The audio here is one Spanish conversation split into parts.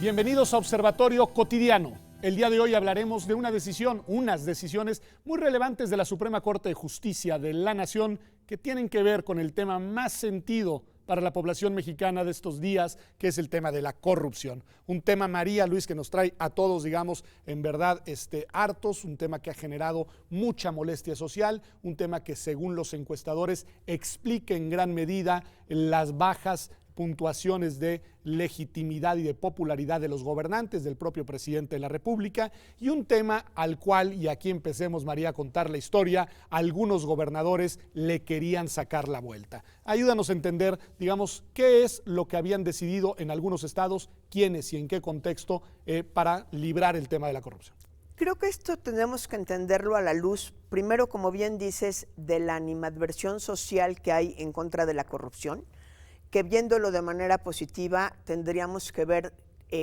Bienvenidos a Observatorio Cotidiano. El día de hoy hablaremos de unas decisiones muy relevantes de la Suprema Corte de Justicia de la Nación que tienen que ver con el tema más sentido para la población mexicana de estos días, que es el tema de la corrupción. Un tema, María Luis, que nos trae a todos, digamos, en verdad, hartos, un tema que ha generado mucha molestia social, un tema que, según los encuestadores, explica en gran medida las bajas puntuaciones de legitimidad y de popularidad de los gobernantes, del propio presidente de la República, y un tema al cual, y aquí empecemos, María, a contar la historia, algunos gobernadores le querían sacar la vuelta. Ayúdanos a entender, digamos, qué es lo que habían decidido en algunos estados, quiénes y en qué contexto, para librar el tema de la corrupción. Creo que esto tenemos que entenderlo a la luz, primero, como bien dices, de la animadversión social que hay en contra de la corrupción, que viéndolo de manera positiva tendríamos que ver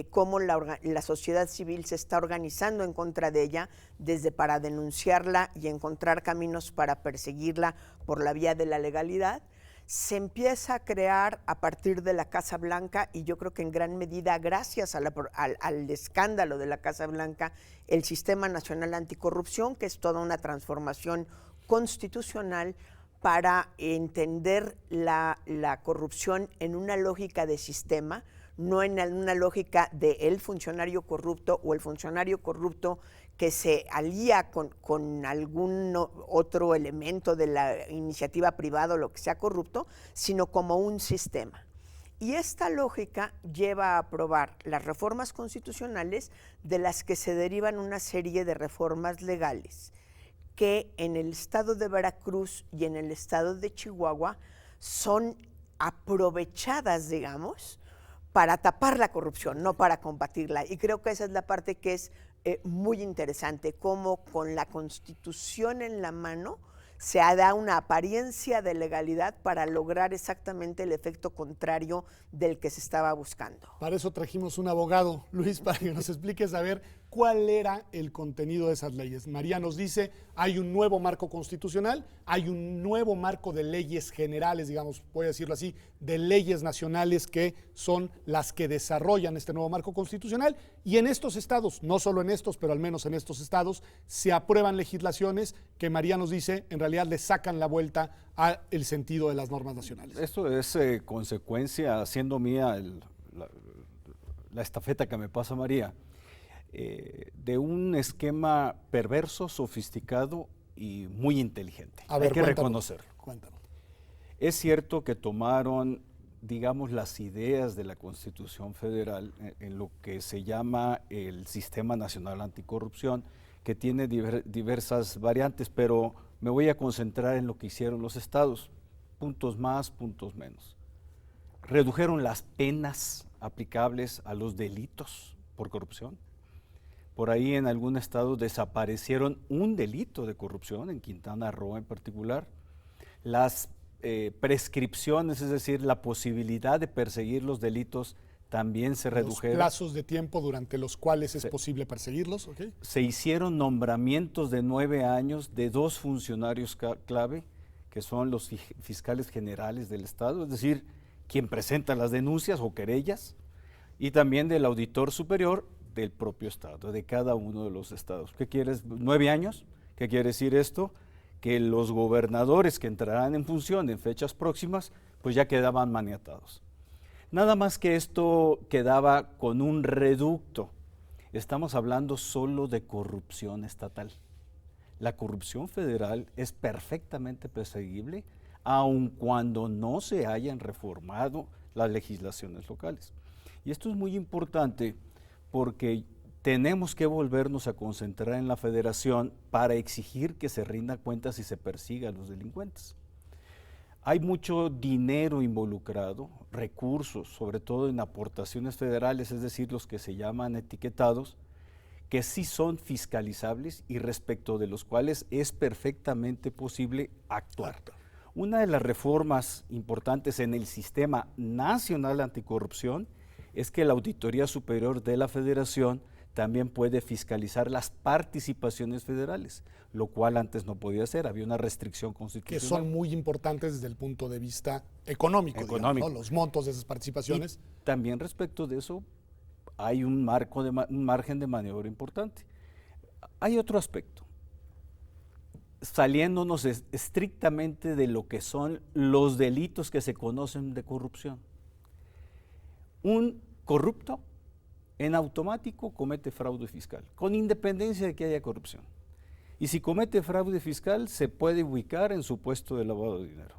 cómo la sociedad civil se está organizando en contra de ella, desde para denunciarla y encontrar caminos para perseguirla por la vía de la legalidad. Se empieza a crear a partir de la Casa Blanca, y yo creo que en gran medida gracias al escándalo de la Casa Blanca, el Sistema Nacional Anticorrupción, que es toda una transformación constitucional para entender la corrupción en una lógica de sistema, no en una lógica del funcionario corrupto o el funcionario corrupto que se alía con algún otro elemento de la iniciativa privada o lo que sea corrupto, sino como un sistema. Y esta lógica lleva a aprobar las reformas constitucionales, de las que se derivan una serie de reformas legales que en el estado de Veracruz y en el estado de Chihuahua son aprovechadas, digamos, para tapar la corrupción, no para combatirla. Y creo que esa es la parte que es muy interesante, cómo con la Constitución en la mano se da una apariencia de legalidad para lograr exactamente el efecto contrario del que se estaba buscando. Para eso trajimos un abogado, Luis, para que nos expliques a ver cuál era el contenido de esas leyes. María nos dice, hay un nuevo marco constitucional, hay un nuevo marco de leyes generales, digamos, voy a decirlo así, de leyes nacionales que son las que desarrollan este nuevo marco constitucional, y en estos estados, no solo en estos, pero al menos en estos estados, se aprueban legislaciones que María nos dice, en realidad le sacan la vuelta al sentido de las normas nacionales. Esto es consecuencia, haciendo mía la estafeta que me pasa María, de un esquema perverso, sofisticado y muy inteligente. A ver, hay que reconocerlo. Cuéntanos. Es cierto que tomaron, digamos, las ideas de la Constitución Federal en lo que se llama el Sistema Nacional Anticorrupción, que tiene diversas variantes, pero me voy a concentrar en lo que hicieron los estados, puntos más, puntos menos. Redujeron las penas aplicables a los delitos por corrupción. Por ahí en algún estado desaparecieron un delito de corrupción, en Quintana Roo en particular. Las prescripciones, es decir, la posibilidad de perseguir los delitos, también se redujeron. Los plazos de tiempo durante los cuales es posible perseguirlos, ¿ok? Se hicieron nombramientos de 9 años de 2 funcionarios clave, que son los fiscales generales del estado, es decir, quien presenta las denuncias o querellas, y también del auditor superior del propio estado, de cada uno de los estados. ¿Qué quieres? 9 años. ¿Qué quiere decir esto? Que los gobernadores que entrarán en función en fechas próximas, pues ya quedaban maniatados. Nada más que esto quedaba con un reducto. Estamos hablando solo de corrupción estatal. La corrupción federal es perfectamente perseguible, aun cuando no se hayan reformado las legislaciones locales. Y esto es muy importante porque tenemos que volvernos a concentrar en la federación para exigir que se rinda cuentas y se persiga a los delincuentes. Hay mucho dinero involucrado, recursos, sobre todo en aportaciones federales, es decir, los que se llaman etiquetados, que sí son fiscalizables y respecto de los cuales es perfectamente posible actuar. Una de las reformas importantes en el Sistema Nacional Anticorrupción es que la Auditoría Superior de la Federación también puede fiscalizar las participaciones federales, lo cual antes no podía hacer, había una restricción constitucional. Que son muy importantes desde el punto de vista económico. Digamos, ¿no? Los montos de esas participaciones. Y también respecto de eso, hay un margen de maniobra importante. Hay otro aspecto, saliéndonos estrictamente de lo que son los delitos que se conocen de corrupción. Un corrupto en automático comete fraude fiscal, con independencia de que haya corrupción. Y si comete fraude fiscal, se puede ubicar en supuesto de lavado de dinero.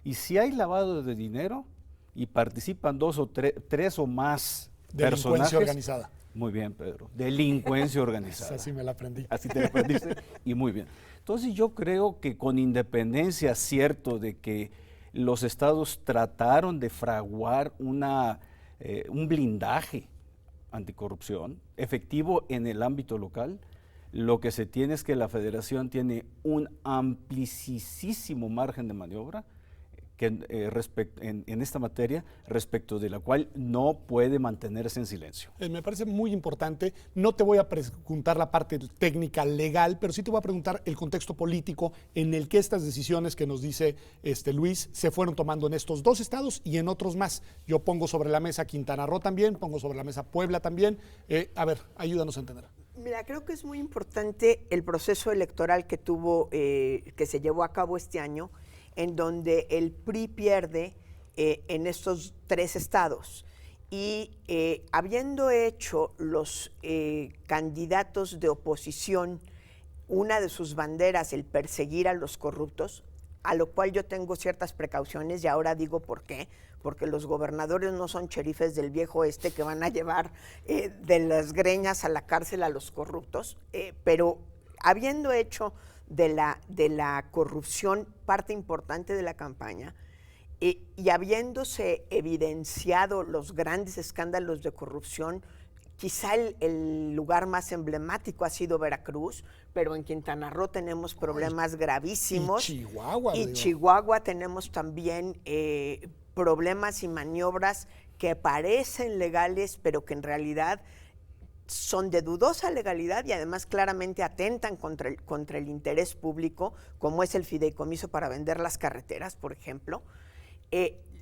Y si hay lavado de dinero y participan dos o tres o más personajes. Delincuencia organizada. Muy bien, Pedro. Delincuencia organizada. Así me la aprendí. Así te la aprendiste. Y muy bien. Entonces yo creo que con independencia, cierto, de que los estados trataron de fraguar un blindaje anticorrupción efectivo en el ámbito local, lo que se tiene es que la federación tiene un amplísimo margen de maniobra que, en esta materia, respecto de la cual no puede mantenerse en silencio. Me parece muy importante. No te voy a preguntar la parte técnica legal, pero sí te voy a preguntar el contexto político en el que estas decisiones que nos dice Luis se fueron tomando en estos dos estados y en otros más. Yo pongo sobre la mesa Quintana Roo también, pongo sobre la mesa Puebla también. A ver, ayúdanos a entender. Mira, creo que es muy importante el proceso electoral que que se llevó a cabo este año, en donde el PRI pierde en estos tres estados. Y habiendo hecho los candidatos de oposición una de sus banderas el perseguir a los corruptos, a lo cual yo tengo ciertas precauciones y ahora digo por qué, porque los gobernadores no son cherifes del viejo oeste que van a llevar de las greñas a la cárcel a los corruptos, pero habiendo hecho de la corrupción parte importante de la campaña y habiéndose evidenciado los grandes escándalos de corrupción, quizá el lugar más emblemático ha sido Veracruz, pero en Quintana Roo tenemos problemas gravísimos. Y Chihuahua tenemos también problemas y maniobras que parecen legales, pero que en realidad son de dudosa legalidad y además claramente atentan contra el interés público, como es el fideicomiso para vender las carreteras, por ejemplo.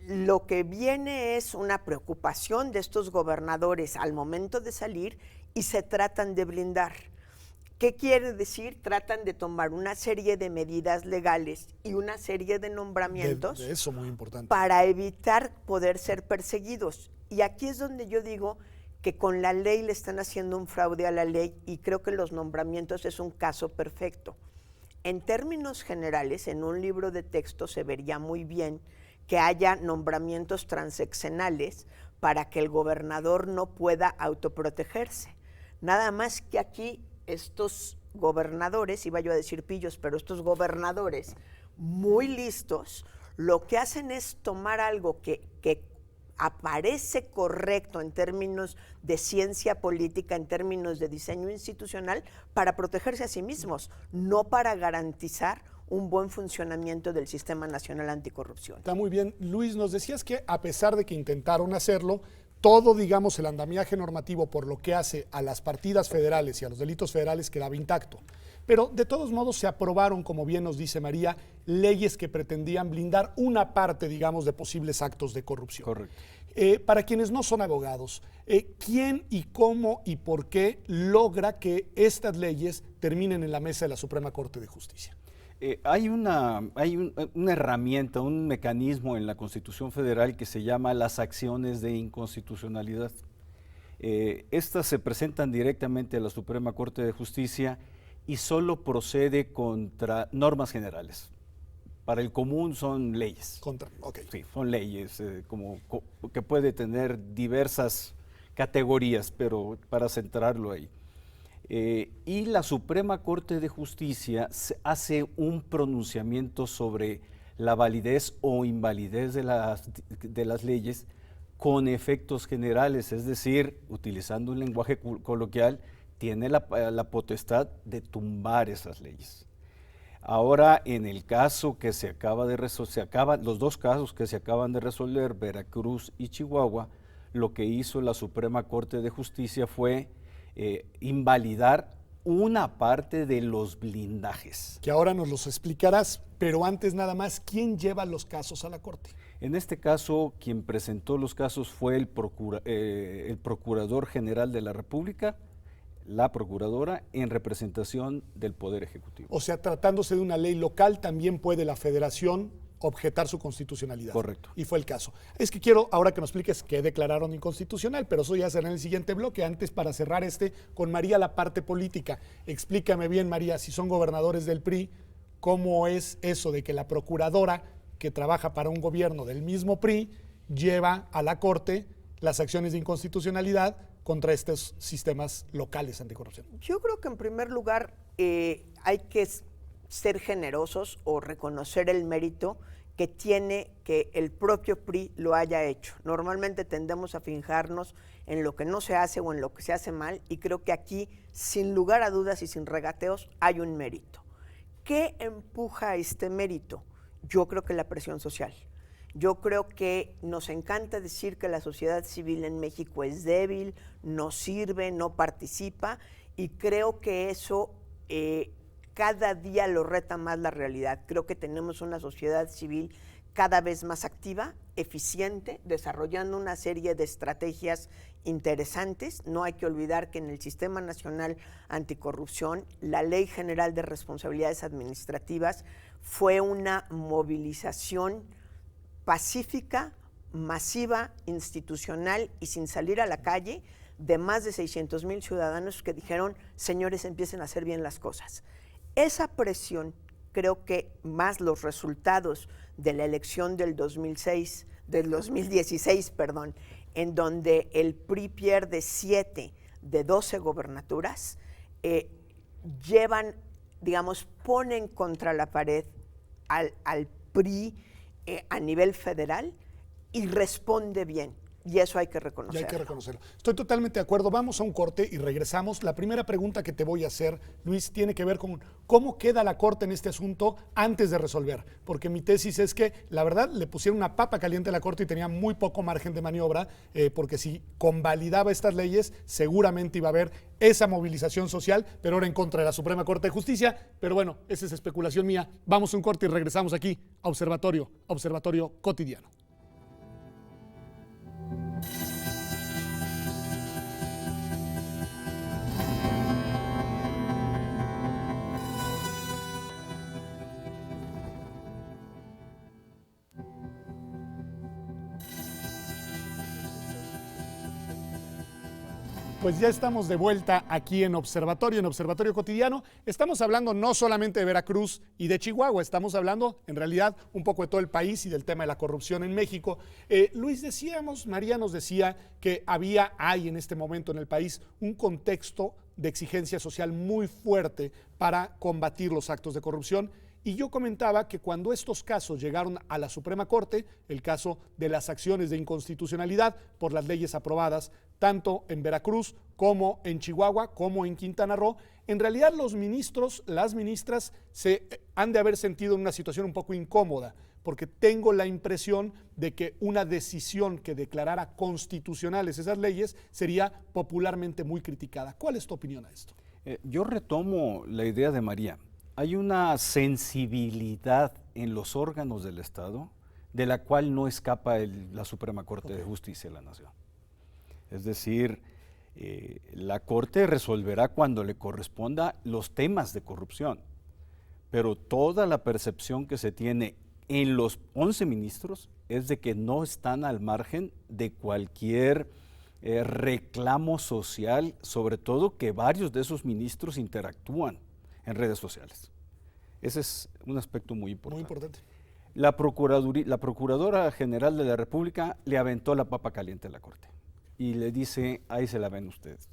Lo que viene es una preocupación de estos gobernadores al momento de salir y se tratan de blindar. ¿Qué quiere decir? Tratan de tomar una serie de medidas legales y una serie de nombramientos de eso muy importante, para evitar poder ser perseguidos. Y aquí es donde yo digo que con la ley le están haciendo un fraude a la ley y creo que los nombramientos es un caso perfecto. En términos generales, en un libro de texto se vería muy bien que haya nombramientos transeccionales para que el gobernador no pueda autoprotegerse. Nada más que aquí estos gobernadores, iba yo a decir pillos, pero estos gobernadores muy listos, lo que hacen es tomar algo que aparece correcto en términos de ciencia política, en términos de diseño institucional, para protegerse a sí mismos, no para garantizar un buen funcionamiento del Sistema Nacional Anticorrupción. Está muy bien. Luis, nos decías que a pesar de que intentaron hacerlo, todo, digamos, el andamiaje normativo por lo que hace a las partidas federales y a los delitos federales quedaba intacto. Pero de todos modos se aprobaron, como bien nos dice María, leyes que pretendían blindar una parte, digamos, de posibles actos de corrupción. Correcto. Para quienes no son abogados, ¿quién y cómo y por qué logra que estas leyes terminen en la mesa de la Suprema Corte de Justicia? Hay una herramienta, un mecanismo en la Constitución Federal que se llama las acciones de inconstitucionalidad. Estas se presentan directamente a la Suprema Corte de Justicia y solo procede contra normas generales. Para el común son leyes. Okay. Sí, son leyes que puede tener diversas categorías, pero para centrarlo ahí. Y la Suprema Corte de Justicia hace un pronunciamiento sobre la validez o invalidez de las leyes con efectos generales, es decir, utilizando un lenguaje coloquial, tiene la potestad de tumbar esas leyes. Ahora, en el caso que se acaba de resolver, los dos casos que se acaban de resolver, Veracruz y Chihuahua, lo que hizo la Suprema Corte de Justicia fue invalidar una parte de los blindajes. Que ahora nos los explicarás, pero antes nada más, ¿quién lleva los casos a la Corte? En este caso, quien presentó los casos fue el Procurador General de la República, la Procuradora, en representación del Poder Ejecutivo. O sea, tratándose de una ley local, también puede la Federación objetar su constitucionalidad. Correcto. Y fue el caso. Es que quiero ahora que nos expliques qué declararon inconstitucional, pero eso ya será en el siguiente bloque. Antes, para cerrar con María la parte política. Explícame bien, María, si son gobernadores del PRI, ¿cómo es eso de que la procuradora que trabaja para un gobierno del mismo PRI lleva a la Corte las acciones de inconstitucionalidad contra estos sistemas locales anticorrupción? Yo creo que en primer lugar hay que ser generosos o reconocer el mérito que tiene que el propio PRI lo haya hecho. Normalmente tendemos a fijarnos en lo que no se hace o en lo que se hace mal, y creo que aquí, sin lugar a dudas y sin regateos, hay un mérito. ¿Qué empuja este mérito? Yo creo que la presión social. Yo creo que nos encanta decir que la sociedad civil en México es débil, no sirve, no participa, y creo que eso cada día lo reta más la realidad. Creo que tenemos una sociedad civil cada vez más activa, eficiente, desarrollando una serie de estrategias interesantes. No hay que olvidar que en el Sistema Nacional Anticorrupción, la Ley General de Responsabilidades Administrativas fue una movilización pacífica, masiva, institucional y sin salir a la calle, de más de 600,000 ciudadanos que dijeron: señores, empiecen a hacer bien las cosas. Esa presión, creo que más los resultados de la elección del 2016, en donde el PRI pierde 7 de 12 gobernaturas, ponen contra la pared al PRI a nivel federal, y responde bien. Y eso hay que reconocerlo. Y hay que reconocerlo. Estoy totalmente de acuerdo. Vamos a un corte y regresamos. La primera pregunta que te voy a hacer, Luis, tiene que ver con cómo queda la Corte en este asunto antes de resolver. Porque mi tesis es que, la verdad, le pusieron una papa caliente a la Corte y tenía muy poco margen de maniobra, porque si convalidaba estas leyes, seguramente iba a haber esa movilización social, pero ahora en contra de la Suprema Corte de Justicia. Pero bueno, esa es especulación mía. Vamos a un corte y regresamos aquí a Observatorio Cotidiano. Pues ya estamos de vuelta aquí en Observatorio Cotidiano. Estamos hablando no solamente de Veracruz y de Chihuahua, estamos hablando en realidad un poco de todo el país y del tema de la corrupción en México. Luis, María nos decía que hay en este momento en el país un contexto de exigencia social muy fuerte para combatir los actos de corrupción. Y yo comentaba que cuando estos casos llegaron a la Suprema Corte, el caso de las acciones de inconstitucionalidad por las leyes aprobadas, tanto en Veracruz como en Chihuahua, como en Quintana Roo, en realidad los ministros, las ministras, se han de haber sentido en una situación un poco incómoda, porque tengo la impresión de que una decisión que declarara constitucionales esas leyes sería popularmente muy criticada. ¿Cuál es tu opinión a esto? Yo retomo la idea de María. Hay una sensibilidad en los órganos del Estado de la cual no escapa la Suprema Corte de Justicia de la Nación. Es decir, la Corte resolverá cuando le corresponda los temas de corrupción, pero toda la percepción que se tiene en los 11 ministros es de que no están al margen de cualquier reclamo social, sobre todo que varios de esos ministros interactúan en redes sociales. Ese es un aspecto muy importante. Muy importante. La Procuradora General de la República le aventó la papa caliente a la Corte y le dice: ahí se la ven ustedes.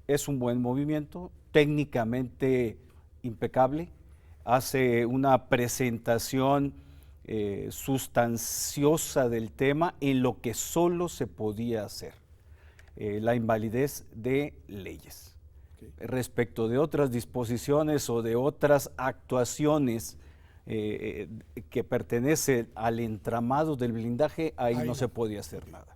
Es un buen movimiento, técnicamente impecable, hace una presentación sustanciosa del tema en lo que solo se podía hacer, la invalidez de leyes. Respecto de otras disposiciones o de otras actuaciones que pertenecen al entramado del blindaje, ahí no se podía hacer nada.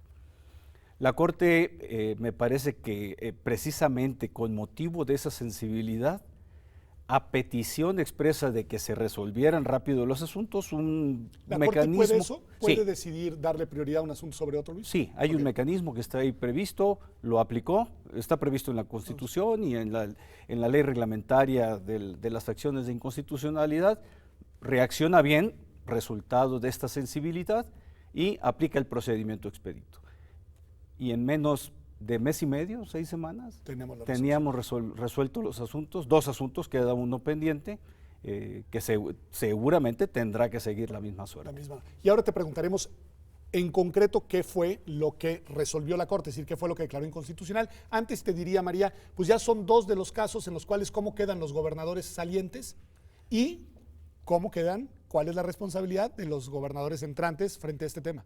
La Corte me parece que precisamente con motivo de esa sensibilidad, a petición expresa de que se resolvieran rápido los asuntos, un ¿La mecanismo... Corte puede eso? ¿Puede Sí. decidir darle prioridad a un asunto sobre otro, Luis? Sí, hay un mecanismo que está ahí previsto, lo aplicó, está previsto en la Constitución y en la ley reglamentaria de las acciones de inconstitucionalidad, reacciona bien, resultado de esta sensibilidad, y aplica el procedimiento expedito. Y en menos de mes y medio, 6 semanas, teníamos resuelto los asuntos, 2 asuntos, queda uno pendiente, que seguramente tendrá que seguir la misma suerte. Y ahora te preguntaremos en concreto qué fue lo que resolvió la Corte, es decir, qué fue lo que declaró inconstitucional. Antes te diría, María, pues ya son 2 de los casos en los cuales cómo quedan los gobernadores salientes y cómo quedan, cuál es la responsabilidad de los gobernadores entrantes frente a este tema.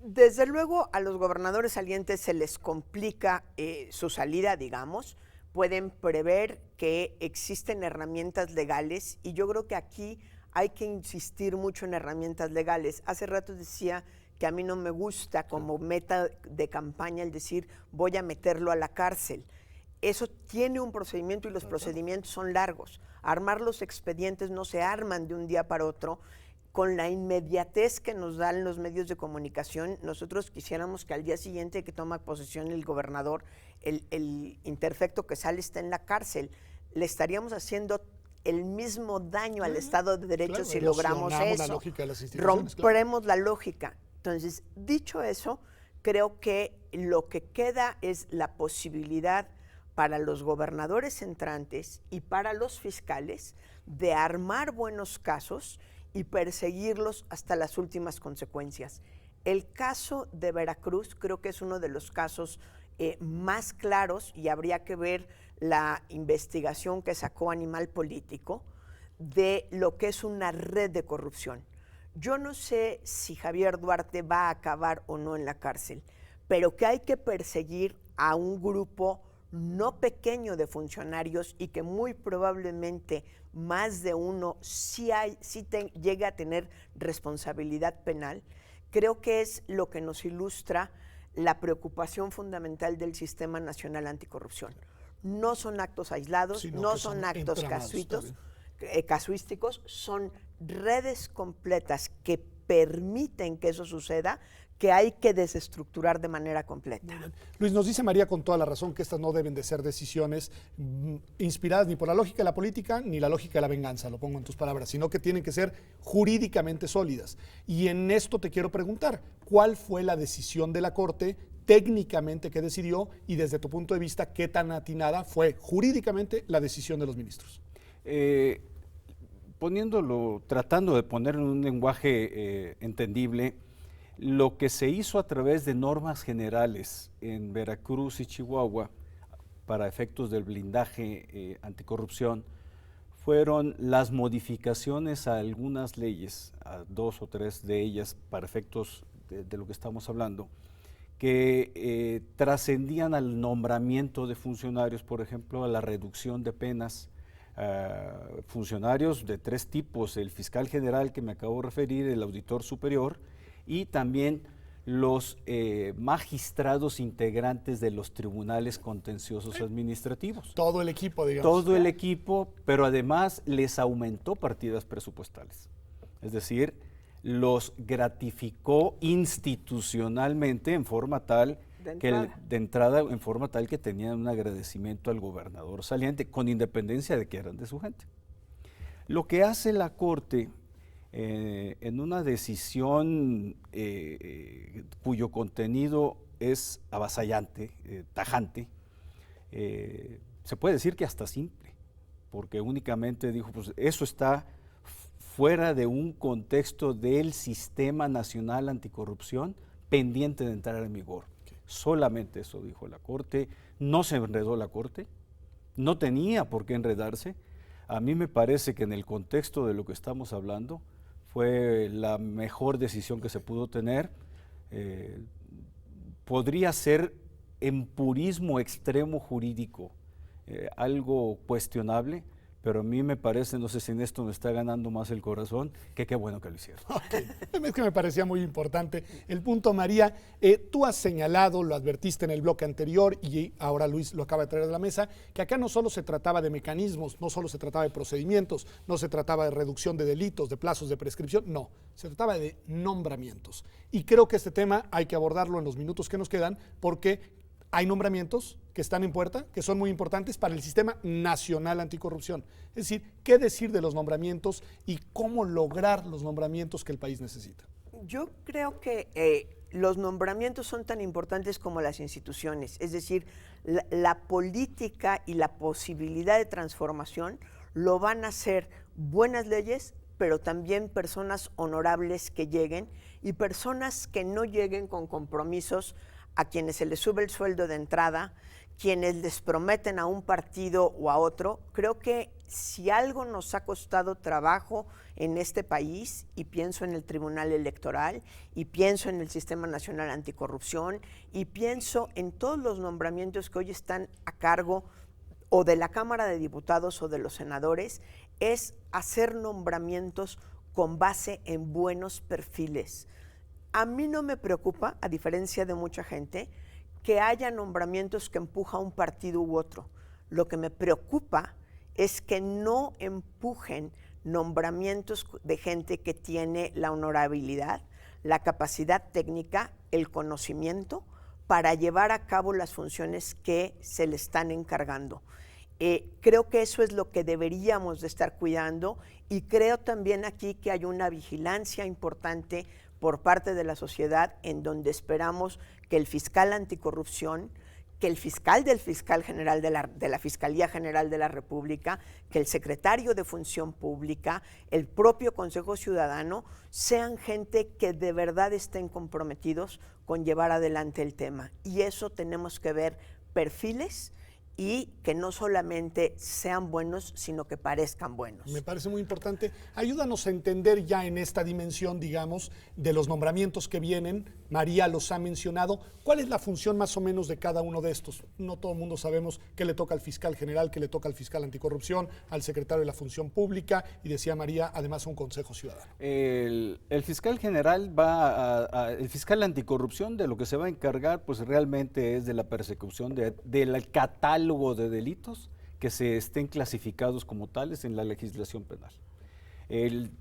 Desde luego a los gobernadores salientes se les complica su salida, digamos. Pueden prever que existen herramientas legales y yo creo que aquí hay que insistir mucho en herramientas legales. Hace rato decía que a mí no me gusta como meta de campaña el decir voy a meterlo a la cárcel. Eso tiene un procedimiento y los procedimientos son largos. Armar los expedientes no se arman de un día para otro. Con la inmediatez que nos dan los medios de comunicación, nosotros quisiéramos que al día siguiente que toma posesión el gobernador, el interfecto que sale está en la cárcel. Le estaríamos haciendo el mismo daño al Estado de Derecho si logramos eso. La lógica de las instituciones, romperemos la lógica. Entonces, dicho eso, creo que lo que queda es la posibilidad para los gobernadores entrantes y para los fiscales de armar buenos casos y perseguirlos hasta las últimas consecuencias. El caso de Veracruz creo que es uno de los casos más claros y habría que ver la investigación que sacó Animal Político de lo que es una red de corrupción. Yo no sé si Javier Duarte va a acabar o no en la cárcel, pero que hay que perseguir a un grupo no pequeño de funcionarios y que muy probablemente más de uno llegue a tener responsabilidad penal, creo que es lo que nos ilustra la preocupación fundamental del Sistema Nacional Anticorrupción. No son actos aislados, no son actos casuísticos, son redes completas que permiten que eso suceda, que hay que desestructurar de manera completa. Luis, nos dice María con toda la razón que estas no deben de ser decisiones inspiradas ni por la lógica de la política ni la lógica de la venganza, lo pongo en tus palabras, sino que tienen que ser jurídicamente sólidas. Y en esto te quiero preguntar, ¿cuál fue la decisión de la Corte técnicamente que decidió y desde tu punto de vista qué tan atinada fue jurídicamente la decisión de los ministros? Tratando de ponerlo en un lenguaje entendible, lo que se hizo a través de normas generales en Veracruz y Chihuahua para efectos del blindaje anticorrupción fueron las modificaciones a algunas leyes, a 2 o 3 de ellas para efectos de lo que estamos hablando, que trascendían al nombramiento de funcionarios, por ejemplo, a la reducción de penas, funcionarios de 3 tipos, el fiscal general que me acabo de referir, el auditor superior, y también los magistrados integrantes de los tribunales contenciosos administrativos. Todo el equipo, digamos. Todo el equipo, pero además les aumentó partidas presupuestales. Es decir, los gratificó institucionalmente en forma tal en forma tal que tenían un agradecimiento al gobernador saliente, con independencia de que eran de su gente. Lo que hace la Corte en una decisión cuyo contenido es avasallante, tajante, se puede decir que hasta simple, porque únicamente dijo, pues eso está fuera de un contexto del Sistema Nacional Anticorrupción pendiente de entrar en vigor. Solamente eso dijo la Corte, no se enredó la Corte, no tenía por qué enredarse. A mí me parece que en el contexto de lo que estamos hablando fue la mejor decisión que se pudo tener. Podría ser en purismo extremo jurídico algo cuestionable, pero a mí me parece, no sé si en esto me está ganando más el corazón, que qué bueno que lo hicieron. Okay. Es que me parecía muy importante el punto, María. Tú has señalado, lo advertiste en el bloque anterior y ahora Luis lo acaba de traer a la mesa, que acá no solo se trataba de mecanismos, no solo se trataba de procedimientos, no se trataba de reducción de delitos, de plazos de prescripción, no, se trataba de nombramientos. Y creo que este tema hay que abordarlo en los minutos que nos quedan, porque hay nombramientos que están en puerta, que son muy importantes para el Sistema Nacional Anticorrupción. Es decir, qué decir de los nombramientos y cómo lograr los nombramientos que el país necesita. Yo creo que los nombramientos son tan importantes como las instituciones. Es decir, la política y la posibilidad de transformación lo van a hacer buenas leyes, pero también personas honorables que lleguen y personas que no lleguen con compromisos a quienes se les sube el sueldo de entrada, quienes les prometen a un partido o a otro. Creo que si algo nos ha costado trabajo en este país, y pienso en el Tribunal Electoral, y pienso en el Sistema Nacional Anticorrupción, y pienso en todos los nombramientos que hoy están a cargo o de la Cámara de Diputados o de los senadores, es hacer nombramientos con base en buenos perfiles. A mí no me preocupa, a diferencia de mucha gente, que haya nombramientos que empuja un partido u otro. Lo que me preocupa es que no empujen nombramientos de gente que tiene la honorabilidad, la capacidad técnica, el conocimiento para llevar a cabo las funciones que se le están encargando. Creo que eso es lo que deberíamos de estar cuidando, y creo también aquí que hay una vigilancia importante por parte de la sociedad, en donde esperamos que el fiscal anticorrupción, que el fiscal del fiscal general de la Fiscalía General de la República, que el secretario de Función Pública, el propio Consejo Ciudadano, sean gente que de verdad estén comprometidos con llevar adelante el tema. Y eso tenemos que ver perfiles y que no solamente sean buenos, sino que parezcan buenos. Me parece muy importante. Ayúdanos a entender ya en esta dimensión, digamos, de los nombramientos que vienen. María los ha mencionado. ¿Cuál es la función más o menos de cada uno de estos? No todo el mundo sabemos qué le toca al fiscal general, qué le toca al fiscal anticorrupción, al secretario de la Función Pública, y decía María, además un consejo ciudadano. El fiscal general el fiscal anticorrupción, de lo que se va a encargar, pues realmente es de la persecución del catálogo de delitos que se estén clasificados como tales en la legislación penal.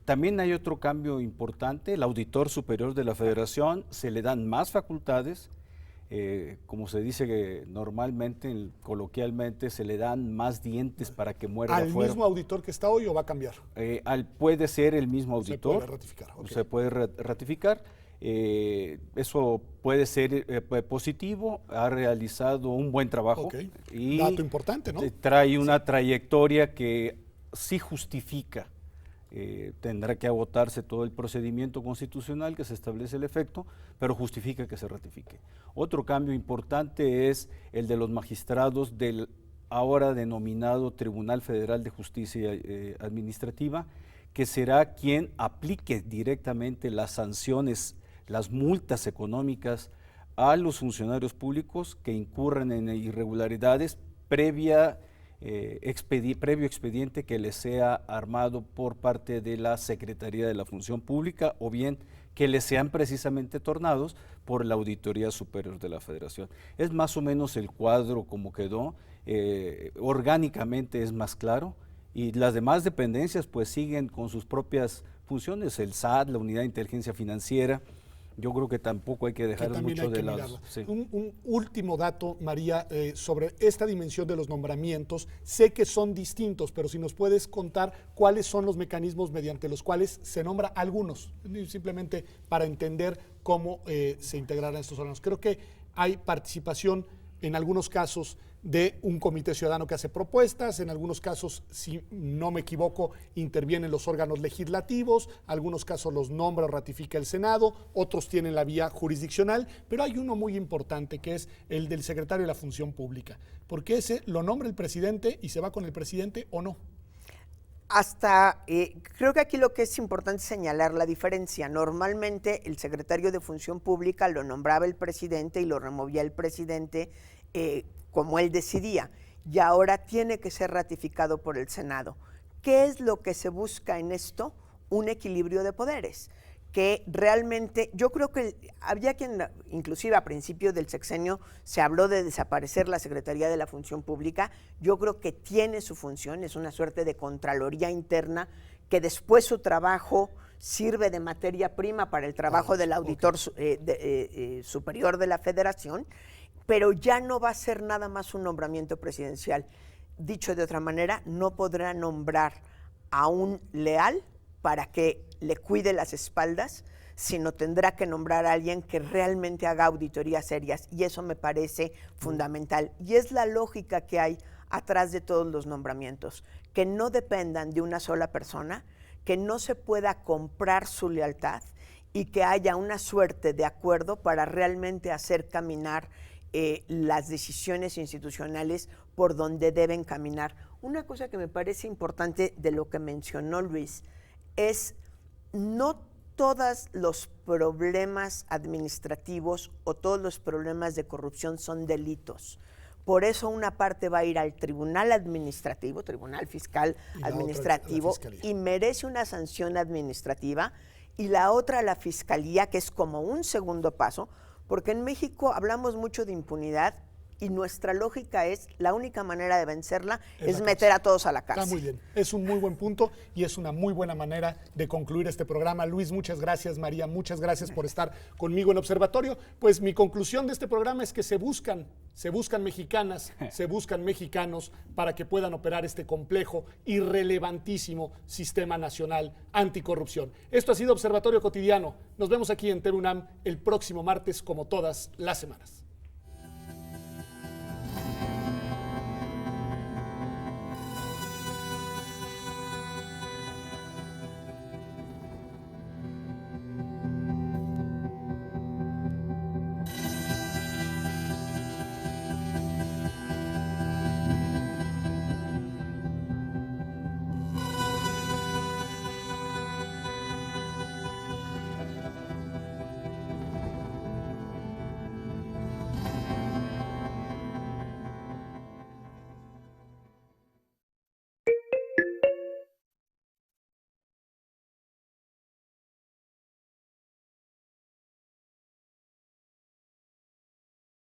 También hay otro cambio importante: el auditor superior de la Federación se le dan más facultades, como se dice que normalmente, coloquialmente, se le dan más dientes para que muerda ¿Al afuera. mismo auditor que está hoy o va a cambiar? Puede ser el mismo auditor. Se puede ratificar. Okay. Se puede ratificar. Eso puede ser positivo, ha realizado un buen trabajo. Okay. Y dato importante, ¿no? Trae una trayectoria que sí justifica. Tendrá que agotarse todo el procedimiento constitucional que se establece el efecto, pero justifica que se ratifique. Otro cambio importante es el de los magistrados del ahora denominado Tribunal Federal de Justicia Administrativa, que será quien aplique directamente las sanciones, las multas económicas a los funcionarios públicos que incurran en irregularidades previo expediente que les sea armado por parte de la Secretaría de la Función Pública, o bien que les sean precisamente tornados por la Auditoría Superior de la Federación. Es más o menos el cuadro como quedó, orgánicamente es más claro, y las demás dependencias pues siguen con sus propias funciones, el SAT, la Unidad de Inteligencia Financiera. Yo creo que tampoco hay que dejar mucho de lado. Sí. Un último dato, María, sobre esta dimensión de los nombramientos. Sé que son distintos, pero si nos puedes contar cuáles son los mecanismos mediante los cuales se nombra algunos, simplemente para entender cómo se integrarán estos órganos. Creo que hay participación en algunos casos de un comité ciudadano que hace propuestas, en algunos casos, si no me equivoco, intervienen los órganos legislativos, algunos casos los nombra o ratifica el Senado, otros tienen la vía jurisdiccional, pero hay uno muy importante que es el del secretario de la Función Pública, porque ese lo nombra el presidente y se va con el presidente o no. Creo que aquí lo que es importante señalar la diferencia. Normalmente el secretario de Función Pública lo nombraba el presidente y lo removía el presidente como él decidía. y ahora tiene que ser ratificado por el Senado. ¿Qué es lo que se busca en esto? Un equilibrio de poderes, que realmente, yo creo que había quien, inclusive a principios del sexenio, se habló de desaparecer la Secretaría de la Función Pública. Yo creo que tiene su función, es una suerte de contraloría interna, que después su trabajo sirve de materia prima para el trabajo del auditor superior de la Federación, pero ya no va a ser nada más un nombramiento presidencial. Dicho de otra manera, no podrá nombrar a un leal para que le cuide las espaldas, sino tendrá que nombrar a alguien que realmente haga auditorías serias, y eso me parece fundamental. Y es la lógica que hay atrás de todos los nombramientos, que no dependan de una sola persona, que no se pueda comprar su lealtad y que haya una suerte de acuerdo para realmente hacer caminar las decisiones institucionales por donde deben caminar. Una cosa que me parece importante de lo que mencionó Luis es no todos los problemas administrativos o todos los problemas de corrupción son delitos. Por eso una parte va a ir al tribunal administrativo, tribunal fiscal administrativo, y merece una sanción administrativa, y la otra a la fiscalía, que es como un segundo paso, porque en México hablamos mucho de impunidad y nuestra lógica es, la única manera de vencerla es meter a todos a la cárcel. Está muy bien, es un muy buen punto y es una muy buena manera de concluir este programa. Luis, muchas gracias. María, muchas gracias por estar conmigo en Observatorio. Pues mi conclusión de este programa es que se buscan mexicanas, se buscan mexicanos para que puedan operar este complejo y relevantísimo sistema nacional anticorrupción. Esto ha sido Observatorio Cotidiano. Nos vemos aquí en TV UNAM el próximo martes, como todas las semanas.